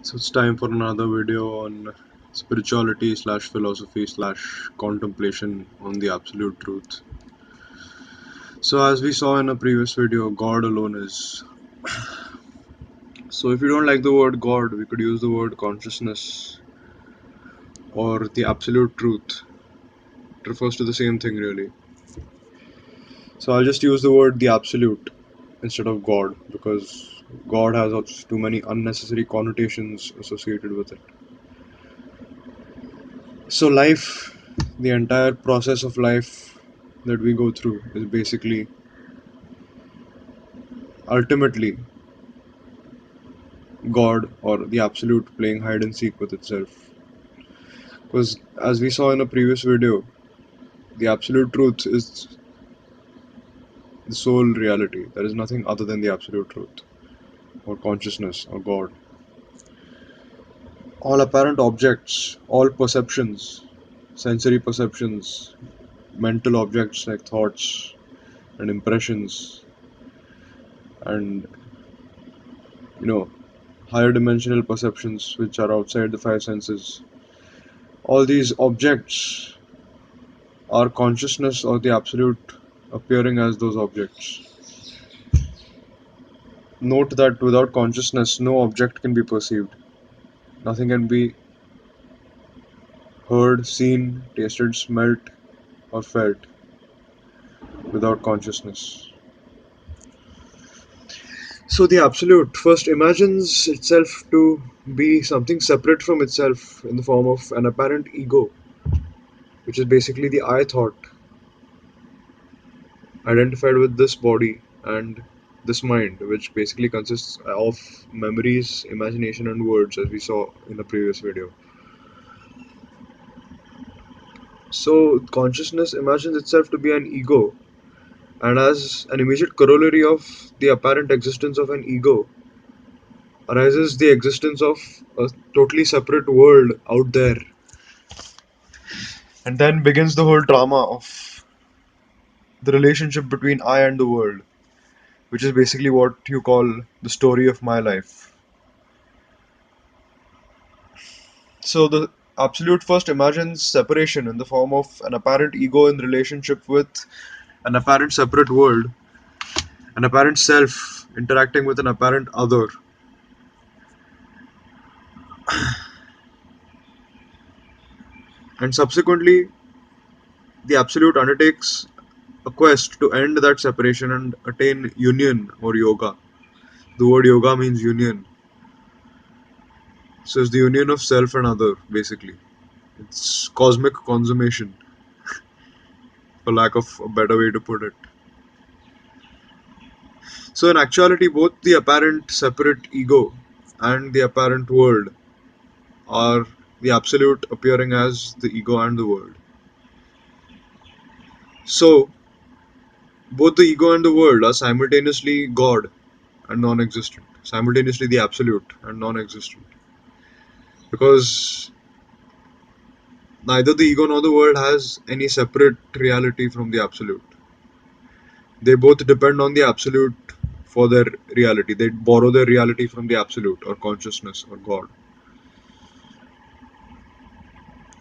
So it's time for another video on spirituality slash philosophy slash contemplation on the absolute truth. So as we saw in a previous video, God alone is. So if you don't like the word God, we could use the word consciousness or the absolute truth. It refers to the same thing really. So I'll just use the word the absolute instead of God because God has too many unnecessary connotations associated with it. So life, the entire process of life that we go through is basically ultimately God or the absolute playing hide and seek with itself. Because as we saw in a previous video, the absolute truth is the sole reality. There is nothing other than the absolute truth or consciousness or God. All apparent objects, all perceptions, sensory perceptions, mental objects like thoughts and impressions and you know higher dimensional perceptions which are outside the five senses. All these objects are consciousness or the absolute appearing as those objects. Note that without consciousness, no object can be perceived. Nothing can be heard, seen, tasted, smelt, or felt without consciousness. So the absolute first imagines itself to be something separate from itself in the form of an apparent ego, which is basically the I thought identified with this body and this mind, which basically consists of memories, imagination, and words, as we saw in the previous video. So, consciousness imagines itself to be an ego, and as an immediate corollary of the apparent existence of an ego arises the existence of a totally separate world out there. And then begins the whole drama of the relationship between I and the world, which is basically what you call the story of my life. So the absolute first imagines separation in the form of an apparent ego in relationship with an apparent separate world, an apparent self interacting with an apparent other. And subsequently, the absolute undertakes a quest to end that separation and attain union or yoga. The word yoga means union. So it's the union of self and other, basically. It's cosmic consummation, for lack of a better way to put it. So in actuality, both the apparent separate ego and the apparent world are the absolute appearing as the ego and the world. So both the ego and the world are simultaneously God and non-existent, simultaneously the absolute and non-existent. Because neither the ego nor the world has any separate reality from the absolute. They both depend on the absolute for their reality. They borrow their reality from the absolute or consciousness or God.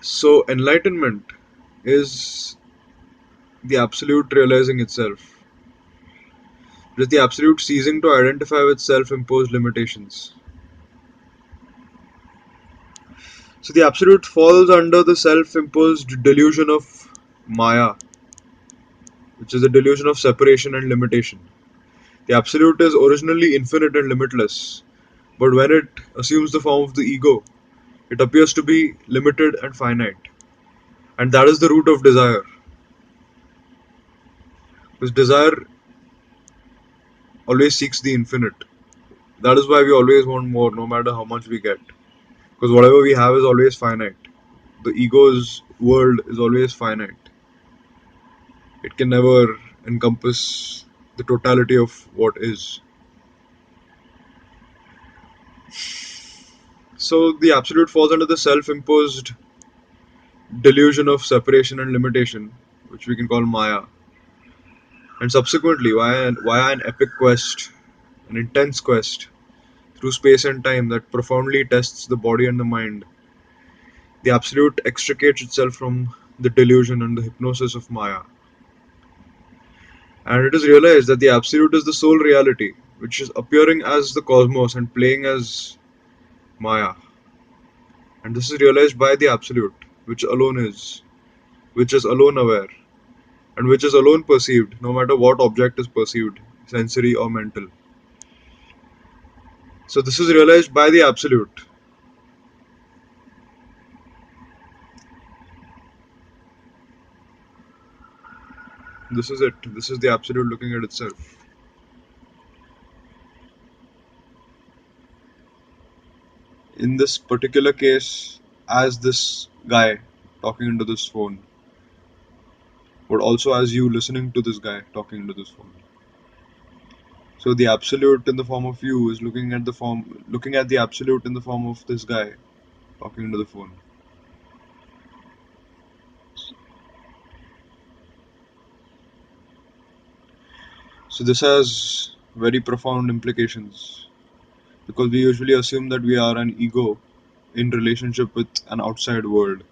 So enlightenment is the absolute realizing itself. It is the absolute ceasing to identify with self-imposed limitations. So the absolute falls under the self-imposed delusion of Maya, which is the delusion of separation and limitation. The absolute is originally infinite and limitless, but when it assumes the form of the ego, it appears to be limited and finite. And that is the root of desire. Because desire always seeks the infinite. That is why we always want more, no matter how much we get. Because whatever we have is always finite. The ego's world is always finite. It can never encompass the totality of what is. So the absolute falls under the self-imposed delusion of separation and limitation, which we can call Maya. And subsequently, via an epic quest, an intense quest, through space and time that profoundly tests the body and the mind, the Absolute extricates itself from the delusion and the hypnosis of Maya. And it is realized that the Absolute is the sole reality, which is appearing as the cosmos and playing as Maya. And this is realized by the Absolute, which is alone aware, and which is alone perceived, no matter what object is perceived, sensory or mental. So this is realized by the Absolute. This is it. This is the Absolute looking at itself. In this particular case, as this guy talking into this phone, but also as you listening to this guy talking into this phone. So the Absolute in the form of you is looking at the Absolute in the form of this guy talking into the phone. So this has very profound implications because we usually assume that we are an ego in relationship with an outside world.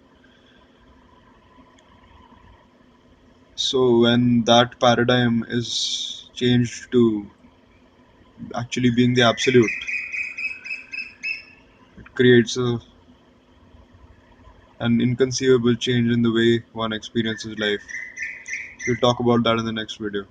So when that paradigm is changed to actually being the Absolute, it creates an inconceivable change in the way one experiences life. We'll talk about that in the next video.